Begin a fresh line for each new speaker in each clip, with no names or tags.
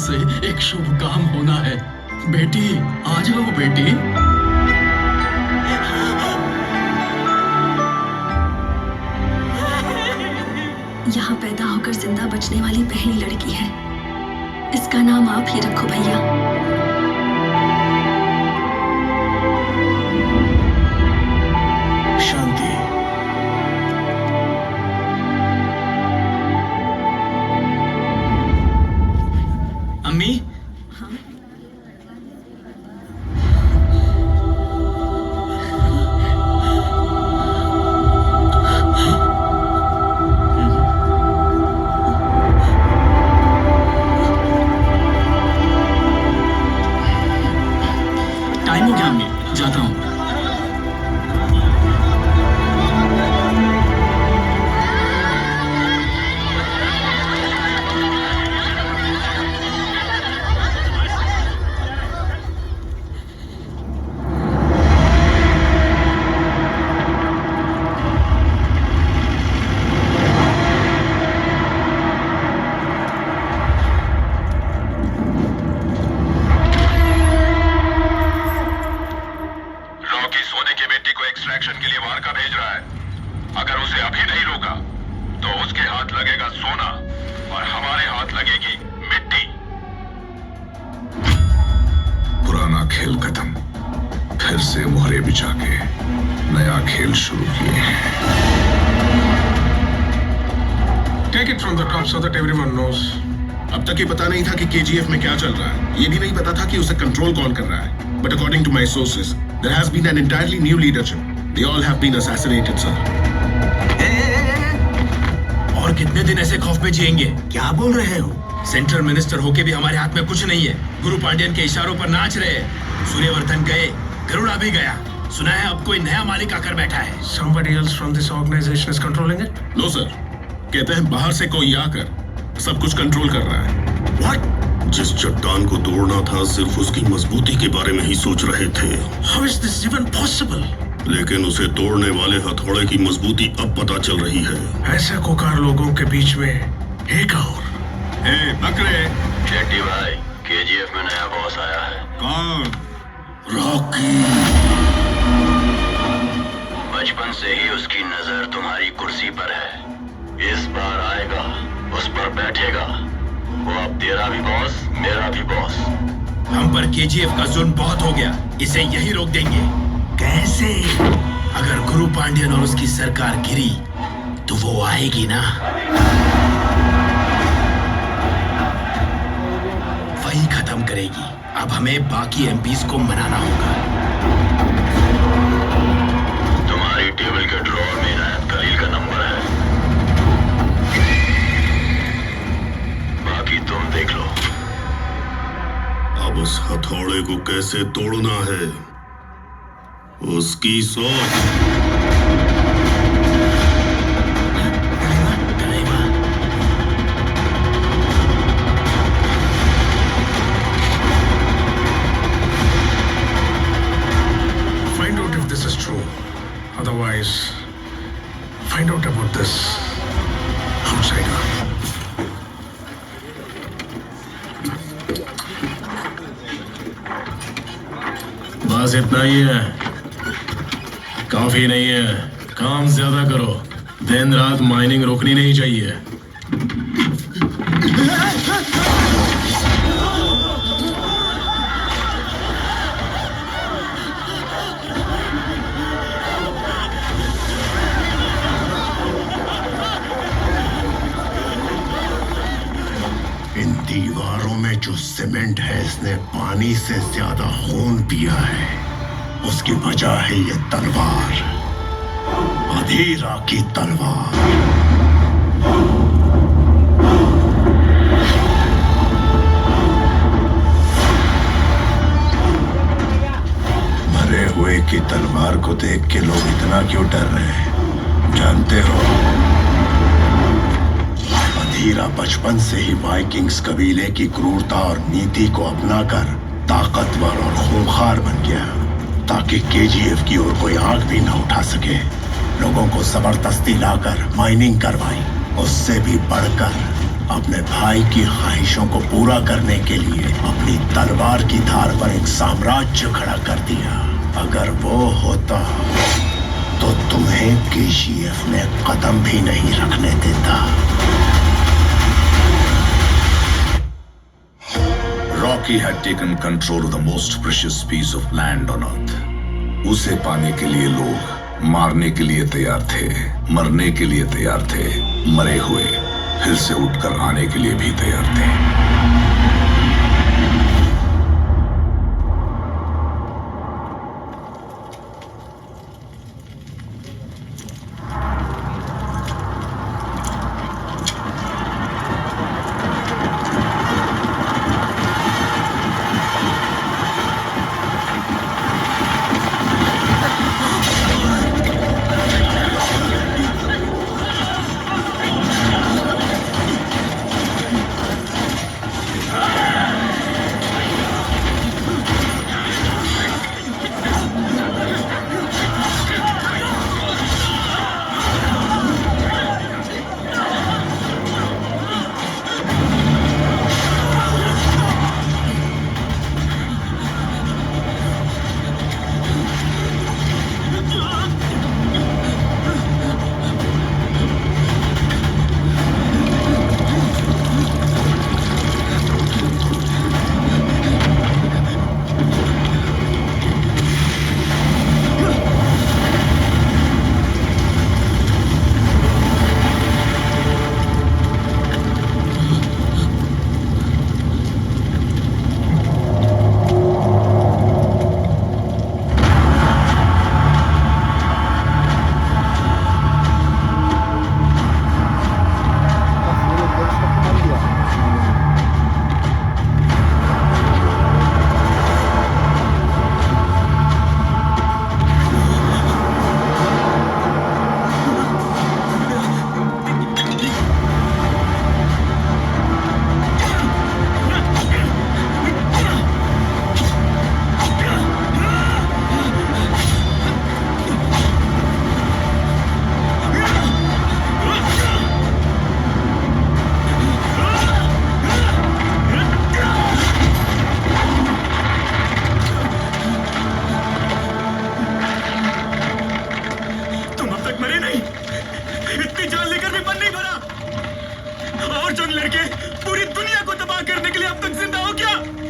से एक शुभ काम होना है। बेटी आ जाओ बेटी।
यहाँ पैदा होकर जिंदा बचने वाली पहली लड़की है। इसका नाम आप ही रखो भैया।
शांति।
अम्मी, टाइम हो गया अम्मी, जाता हूँ।
एक्सट्रैक्शन के लिए वारका भेज रहा है। अगर उसे अभी नहीं रोका तो उसके हाथ लगेगा सोना और हमारे हाथ लगेगी मिट्टी।
पुराना खेल खत्म, फिर से मोहरे बिछा के नया खेल शुरू किए हैं।
Take it from the top so that everyone knows.
अब तक ये पता नहीं था कि केजीएफ में क्या चल रहा है। ये भी नहीं पता था कि उसे कंट्रोल कौन कर रहा है। But according to my sources, there has been an entirely new leadership. They all have been assassinated, sir.
और कितने दिन ऐसे खौफ में जिएंगे? क्या बोल रहे हो? सेंट्रल मिनिस्टर होके भी हमारे हाथ में कुछ नहीं है। गुरु पांड्यन के इशारों पर नाच रहे हैं। सूर्यवर्धन गए, गरुड़ा भी गया। सुना है अब कोई नया मालिक आकर बैठा है।
Somebody else from this organization is controlling it?
No, sir. कहते हैं बाहर से कोई आकर सब कुछ कंट्रोल कर रहा है।
What?
जिस चट्टान को तोड़ना था सिर्फ उसकी मजबूती के बारे में ही सोच रहे थे।
How is this even possible?
लेकिन उसे तोड़ने वाले हथौड़े की मजबूती अब पता चल रही है।
ऐसे कोकार लोगों के बीच में एक और।
बकरे।
शेट्टी भाई, केजीएफ में नया बॉस आया है।
कौन?
रॉकी।
बचपन से ही उसकी नजर तुम्हारी कुर्सी पर है। इस बार आएगा, उस पर बैठेगा। वो अब तेरा भी बॉस, मेरा भी बॉस।
हम पर केजीएफ का जुल्म बहुत हो गया। इसे यही रोक देंगे। कैसे? अगर गुरु पांड्यन और उसकी सरकार गिरी तो वो आएगी ना। वही खत्म करेगी। अब हमें बाकी एमपीज को मनाना होगा।
तुम्हारी टेबल के ड्रॉर में इनायत खलील का नंबर है। बाकी तुम देख लो।
अब उस हथौड़े को कैसे तोड़ना है, उसकी सोच।
Find out if this is true. Otherwise, find out about this outsider.
बस इतना ही है, काफी नहीं है। काम ज्यादा करो। दिन रात माइनिंग रोकनी नहीं चाहिए।
इन दीवारों में जो सीमेंट है, इसने पानी से ज्यादा खून पिया है। उसकी वजह है ये तलवार, अधीरा की तलवार। मरे हुए की तलवार को देख के लोग इतना क्यों डर रहे हैं, जानते हो? अधीरा बचपन से ही वाइकिंग्स कबीले की क्रूरता और नीति को अपनाकर ताकतवर और खूंखार बन गया, ताकि केजीएफ की ओर कोई आंख भी न उठा सके। लोगों को जबरदस्ती लाकर माइनिंग करवाई। उससे भी बढ़कर अपने भाई की ख्वाहिशों को पूरा करने के लिए अपनी तलवार की धार पर एक साम्राज्य खड़ा कर दिया। अगर वो होता तो तुम्हें केजीएफ में कदम भी नहीं रखने देता।
Rocky had taken control of the most precious piece of land on earth. उसे पाने के लिए लोग मारने के लिए तैयार थे, मरने के लिए तैयार थे, मरे हुए फिर से उठकर आने के लिए भी तैयार थे।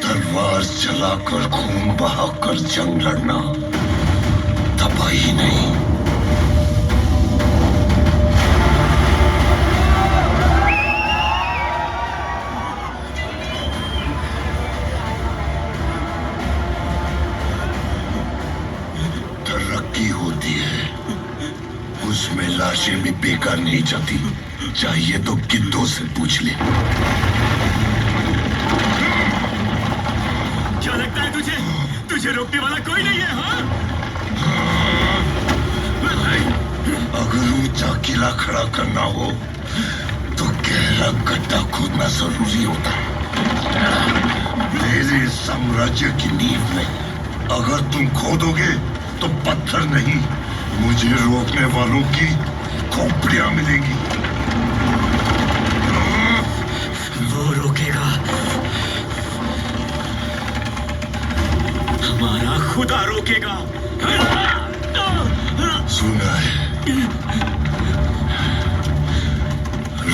तलवार चलाकर खून बहाकर जंग लड़ना तबाही नहीं। तरक्की होती है, उसमें लाशें भी बेकार नहीं जाती। चाहिए तो गिद्धों से पूछ ले।
क्या लगता है तुझे? तुझे रोकने वाला कोई नहीं है, हाँ?
अगर ऊंचा किला खड़ा करना हो तो गहरा गड्ढा खोदना जरूरी होता है। मेरे साम्राज्य की नींव में अगर तुम खोदोगे तो पत्थर नहीं, मुझे रोकने वालों की खोपड़ियां मिलेंगी।
वो रोकेगा, हमारा खुदा रोकेगा।
सुना है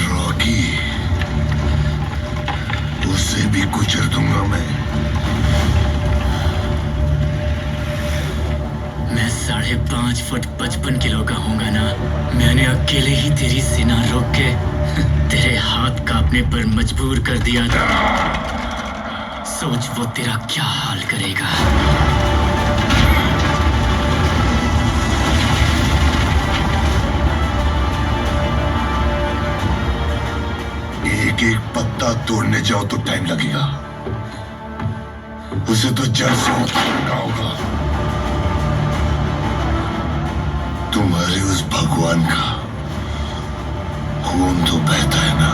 रॉकी, उसे भी कुचल दूंगा मैं
5.5 फुट 55 किलो का होगा ना। मैंने अकेले ही तेरी सीना रोक के तेरे हाथ कांपने पर मजबूर कर दिया था। सोच वो तेरा क्या हाल करेगा।
एक एक पत्ता तोड़ने जाओ तो टाइम लगेगा, उसे तो जड़ से उखाड़ना होगा। तुम्हारे उस भगवान का खून तो बहता है ना।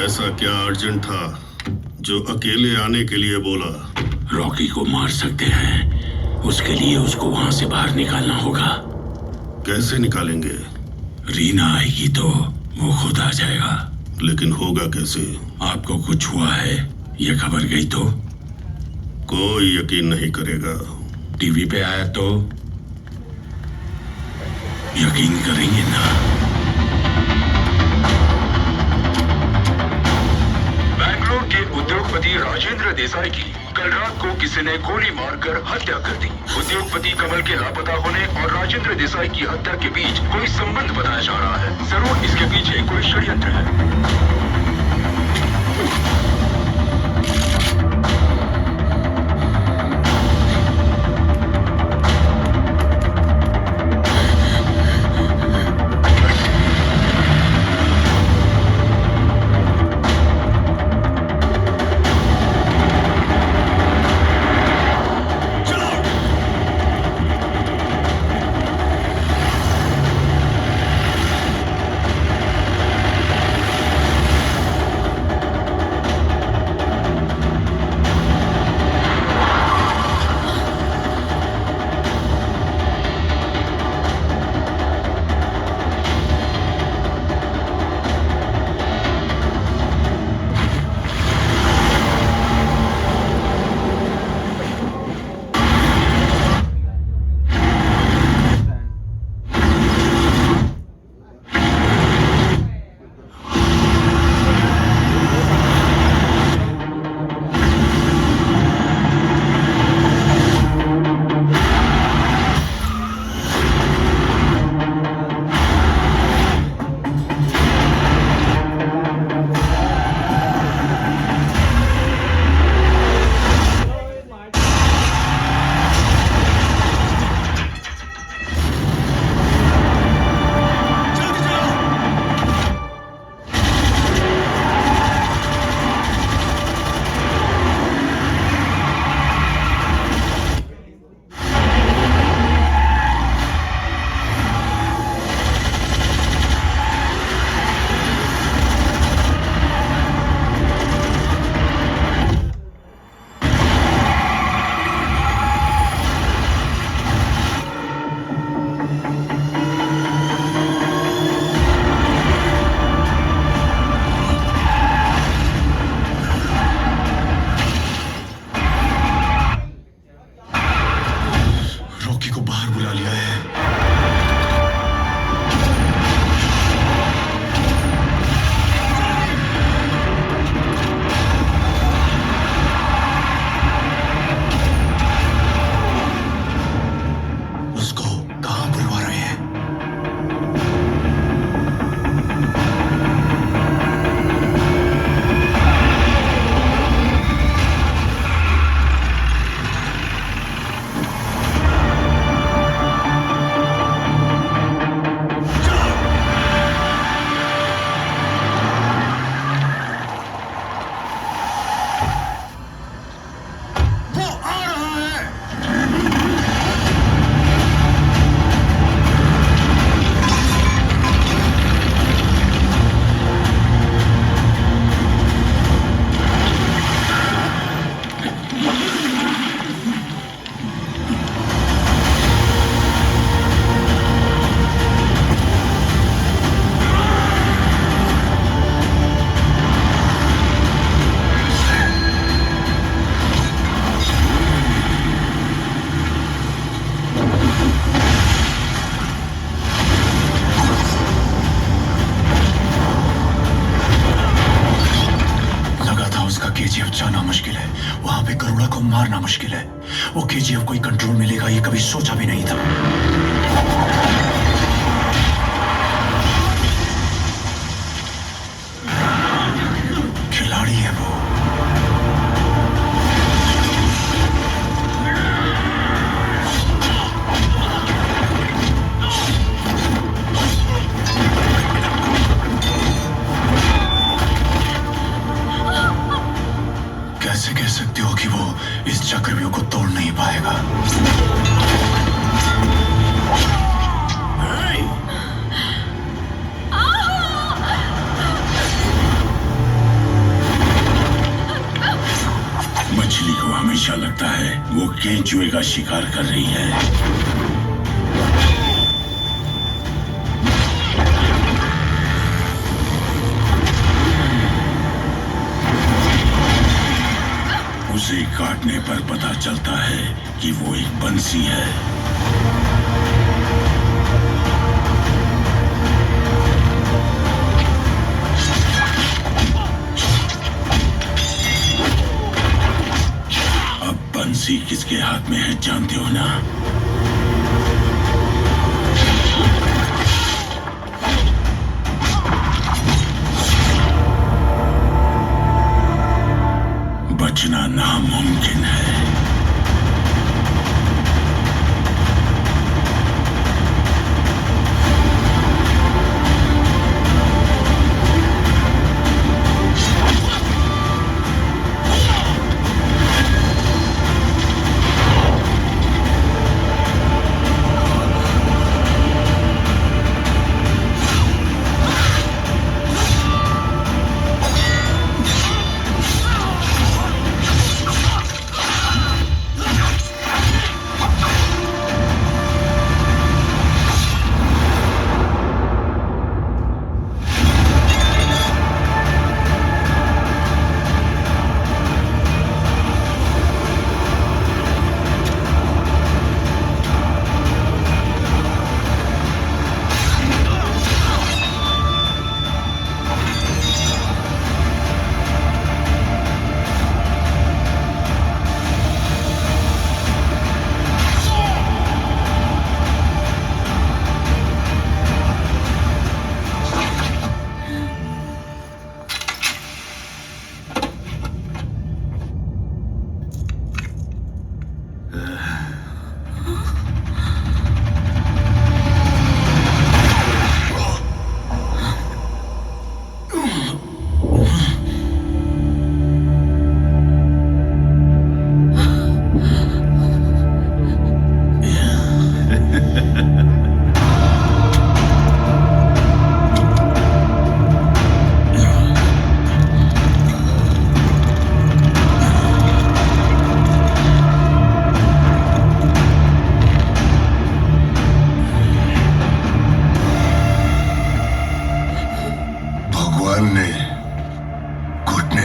ऐसा क्या अर्जेंट था जो अकेले आने के लिए बोला?
रॉकी को मार सकते हैं, उसके लिए उसको वहां से बाहर निकालना होगा।
कैसे निकालेंगे?
रीना आएगी तो वो खुद आ जाएगा।
लेकिन होगा कैसे?
आपको कुछ हुआ है ये खबर गई तो
कोई यकीन नहीं करेगा।
टीवी पे आया तो यकीन करेंगे ना?
बैंगलोर के उद्योगपति राजेंद्र देसाई की कल रात को किसी ने गोली मारकर हत्या कर दी। उद्योगपति कमल के लापता होने और राजेंद्र देसाई की हत्या के बीच कोई संबंध बताया जा रहा है। जरूर इसके पीछे कोई षड्यंत्र है।
केजीएफ जाना मुश्किल है, वहां पे करुणा को मारना मुश्किल है। वो केजीएफ को कंट्रोल मिलेगा ये कभी सोचा भी नहीं था। खिलाड़ी है वो। कैसे कह सकते हो कि वो इस चक्रव्यूह को तोड़ नहीं पाएगा? मछली को हमेशा लगता है वो केंचुए का शिकार कर रही है।
उसे काटने पर पता चलता है कि वो एक बंसी है। अब बंसी किसके हाथ में है जानते हो ना? बचना नामुमकिन है।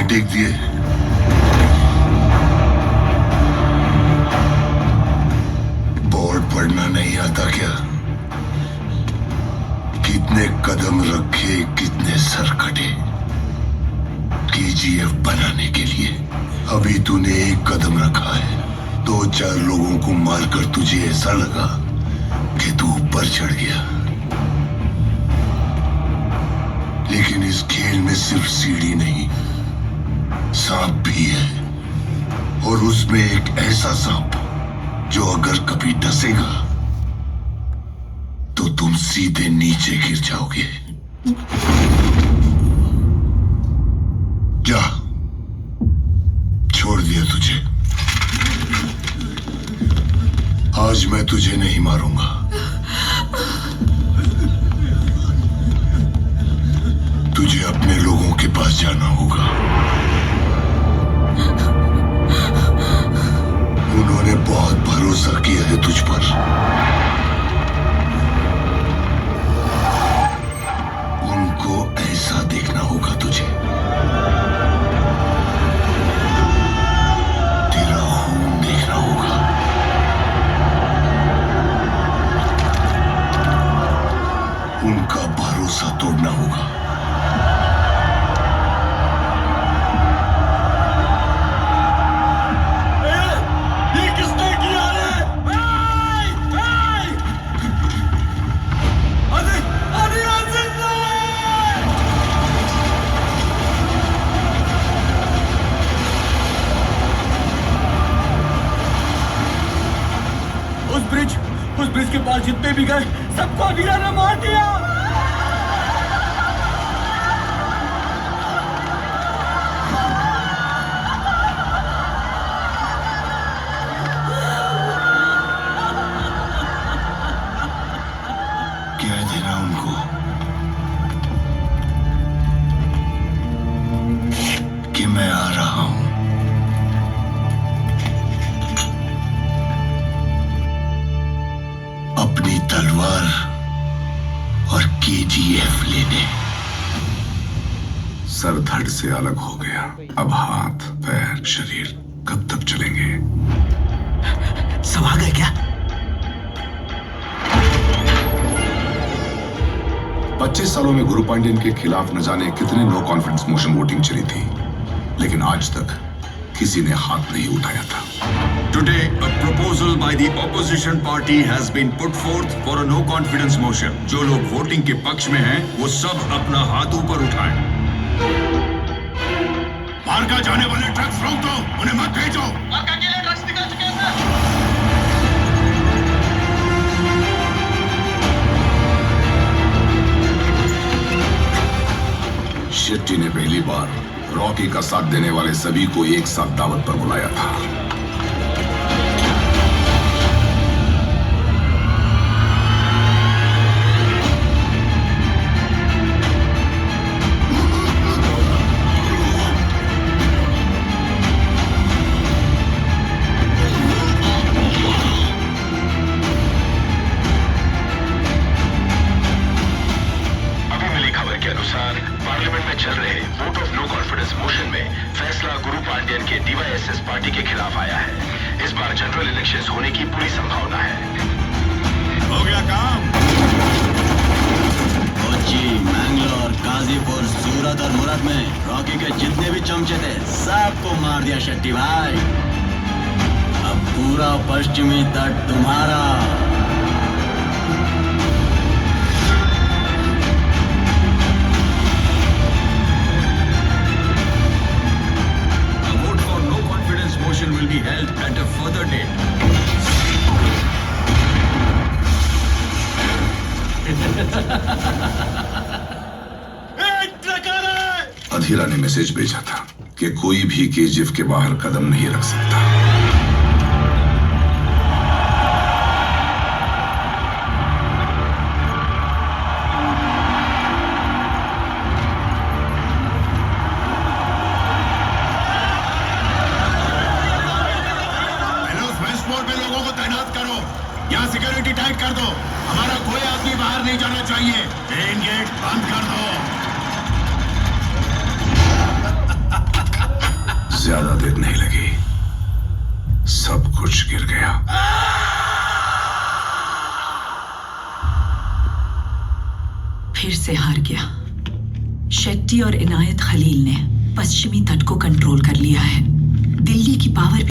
टेक दिए। बोर्ड पढ़ना नहीं आता क्या? कितने कदम रखे, कितने सर कटे केजीएफ बनाने के लिए। अभी तूने एक कदम रखा है, 2-4 लोगों को मारकर तुझे ऐसा लगा कि तू ऊपर चढ़ गया। लेकिन इस खेल में सिर्फ सीढ़ी नहीं, सांप भी है, और उसमें एक ऐसा सांप जो अगर कभी डसेगा तो तुम सीधे नीचे गिर जाओगे। जा, छोड़ दिया तुझे। आज मैं तुझे नहीं मारूंगा। तुझे अपने लोगों के पास जाना होगा। उन्होंने बहुत भरोसा किया है तुझ पर। उनको ऐसा देखना होगा तुझे, तेरा खून देखना होगा। उनका भरोसा तोड़ना होगा।
उस ब्रिज के पास जितने भी गए सबको अमीरा ने मार दिया।
कह देना उनको कि मैं आ रहा हूं। अपनी तलवार और केजीएफ लेने।
सर धड़ से अलग हो गया। अब हाथ, पैर, शरीर कब तक चलेंगे?
सब आ गए क्या?
25 सालों में गुरु पांड्यन के खिलाफ न जाने कितने नो कॉन्फिडेंस मोशन वोटिंग चली थी, लेकिन आज तक किसी ने हाथ नहीं उठाया था।
Today, a proposal by the opposition party has been put forth for a no confidence motion. जो लोग वोटिंग के पक्ष में हैं, वो सब अपना हाथ ऊपर उठाएं।
मार्का जाने वाले ट्रक्स रोक दो, उन्हें मत भेजो।
मार्का के लिए ट्रक्स निकल चुके हैं सर।
शेट्टी ने पहली बार रॉकी का साथ देने वाले सभी को एक साथ दावत पर बुलाया था।
पार्लियामेंट में चल रहे vote of no confidence motion में फैसला गुरु पांड्यन के डीवाईएसएस पार्टी के खिलाफ आया है। इस बार जनरल इलेक्शंस होने की पूरी संभावना है।
हो गया काम।
कोच्चि, मैंगलोर, गाजीपुर, सूरत और मुरत में रॉकी के जितने भी चमचे थे सबको मार दिया शेट्टी भाई। अब पूरा पश्चिमी तट तुम्हारा।
Motion will be held at a further date.
अधीरा ने मैसेज भेजा था कि कोई भी केजीएफ के बाहर कदम नहीं रख सकता।
यहाँ सिक्योरिटी टाइट कर दो। हमारा कोई आदमी बाहर नहीं जाना चाहिए। मेन गेट बंद कर दो।
ज्यादा देर नहीं लगी, सब कुछ गिर गया।
फिर से हार गया। शेट्टी और इनायत खलील ने पश्चिमी तट को कंट्रोल कर लिया है। दिल्ली की पावर